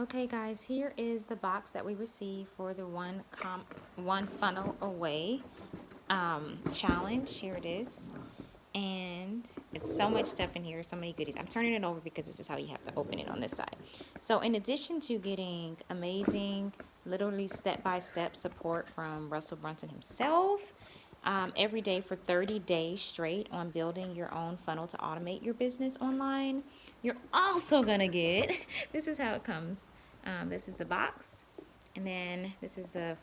Okay guys, here is the box that we received for the one funnel away challenge. Here it is. And it's so much stuff in here, so many goodies. I'm turning it over because this is how you have to open it on this side. So in addition to getting amazing, literally step-by-step support from Russell Brunson himself, every day for 30 days straight on building your own funnel to automate your business online, you're also gonna get, this is how it comes. This is the box, and then this is the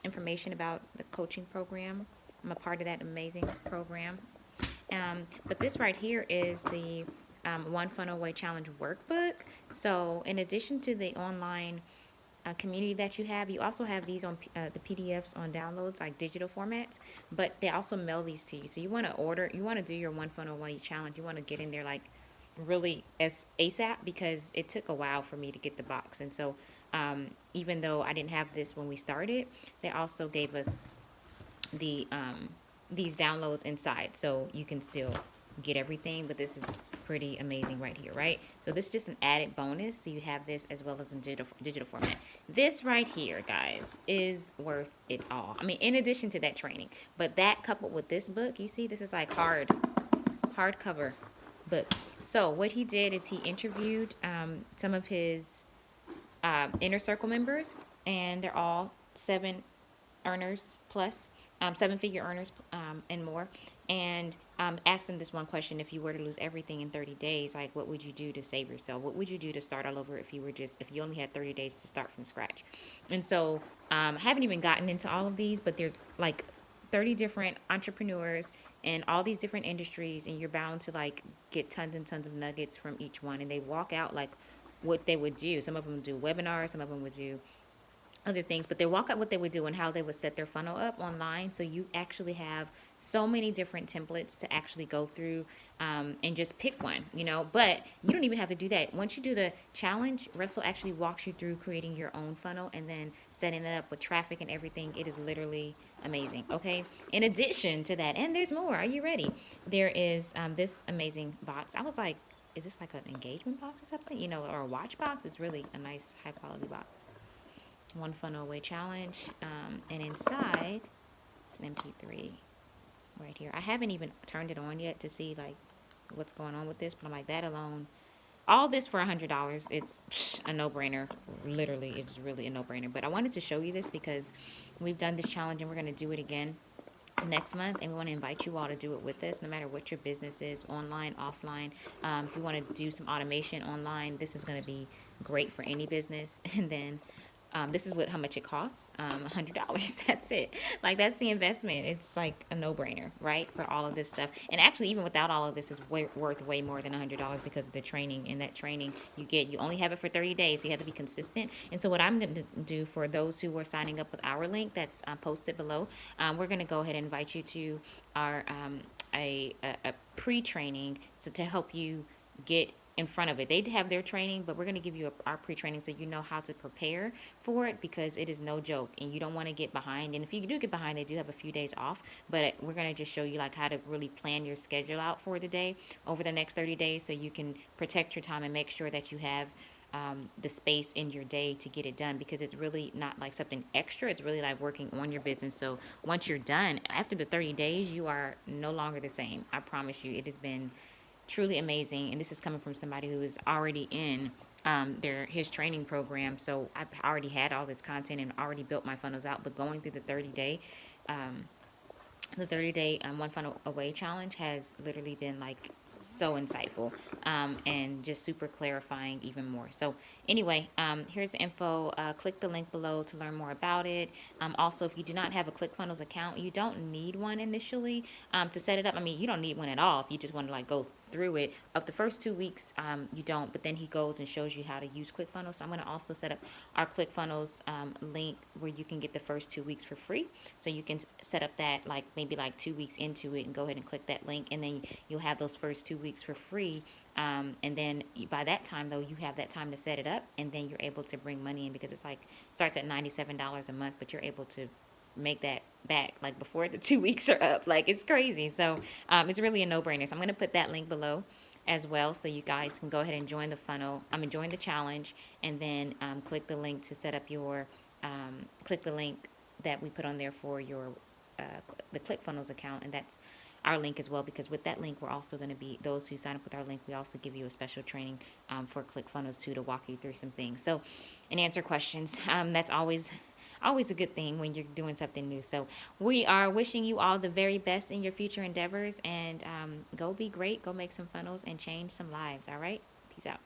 information about the coaching program. I'm a part of that amazing program. But this right here is the One Funnel Away Challenge workbook. So in addition to the online community that you have, you also have these on the PDFs on downloads, like digital formats, but they also mail these to you. So you want to you want to do your One Funnel Away Challenge. You want to get in there like really as ASAP, because it took a while for me to get the box. And so even though I didn't have this when we started, they also gave us the these downloads inside, so you can still get everything. But this is pretty amazing right here, right? So this is just an added bonus, so you have this as well as in digital format. This right here, guys, is worth it all. I mean, in addition to that training, but that coupled with this book, you see, this is like hardcover book. So what he did is he interviewed some of his inner circle members, and they're all earners plus, 7-figure earners and more, and asked them this one question: if you were to lose everything in 30 days, like what would you do to save yourself? What would you do to start all over if you only had 30 days to start from scratch? And so I haven't even gotten into all of these, but there's like 30 different entrepreneurs in all these different industries, and you're bound to like get tons and tons of nuggets from each one, and they walk out like what they would do. Some of them do webinars, some of them would do other things, but they walk out what they would do and how they would set their funnel up online. So you actually have so many different templates to actually go through and just pick one, but you don't even have to do that. Once you do the challenge, Russell actually walks you through creating your own funnel and then setting it up with traffic and everything. It is literally amazing. Okay, in addition to that, and there's more, are you ready? There is this amazing box. I was like, is this like an engagement box or something, or a watch box? It's really a nice high quality box. One Funnel Away Challenge, and inside it's an MP3 right here. I haven't even turned it on yet to see like what's going on with this, but I'm like, that alone, all this for $100, it's a no-brainer. Literally, it's really a no-brainer. But I wanted to show you this because we've done this challenge and we're going to do it again next month, and we want to invite you all to do it with us, no matter what your business is, online, offline. If you want to do some automation online, this is going to be great for any business. And then this is how much it costs, $100. That's it. Like, that's the investment. It's like a no-brainer, right, for all of this stuff. And actually, even without all of this, is worth way more than $100 because of the training. And that training you only have it for 30 days, so you have to be consistent. And so what I'm going to do for those who are signing up with our link that's posted below, we're going to go ahead and invite you to our a pre-training, so to help you get in front of it. They have their training, but we're going to give you our pre-training so you know how to prepare for it, because it is no joke and you don't want to get behind. And if you do get behind, they do have a few days off, but we're going to just show you like how to really plan your schedule out for the day over the next 30 days so you can protect your time and make sure that you have the space in your day to get it done, because it's really not like something extra. It's really like working on your business. So once you're done, after the 30 days, you are no longer the same. I promise you, it has been truly amazing. And this is coming from somebody who is already in his training program. So I've already had all this content and already built my funnels out, but going through the 30-day One Funnel Away challenge has literally been like so insightful and just super clarifying even more. So anyway, here's the info. Click the link below to learn more about it. Also, if you do not have a ClickFunnels account, you don't need one initially to set it up. I mean, you don't need one at all if you just want to like go through it. Of the first 2 weeks, you don't, but then he goes and shows you how to use ClickFunnels. So I'm going to also set up our ClickFunnels link where you can get the first 2 weeks for free. So you can set up that like maybe like 2 weeks into it and go ahead and click that link, and then you'll have those first 2 weeks for free. And then by that time though, you have that time to set it up, and then you're able to bring money in, because it's like starts at $97 a month, but you're able to make that back like before the 2 weeks are up. Like, it's crazy. So it's really a no-brainer. So I'm going to put that link below as well, so you guys can go ahead and join the funnel. Join the challenge, and then click the link to set up your click the link that we put on there for your the ClickFunnels account, and that's our link as well, because with that link we're also going to be, those who sign up with our link, we also give you a special training for ClickFunnels too, to walk you through some things, so, and answer questions. That's always a good thing when you're doing something new. So we are wishing you all the very best in your future endeavors, and go be great, go make some funnels and change some lives. All right, peace out.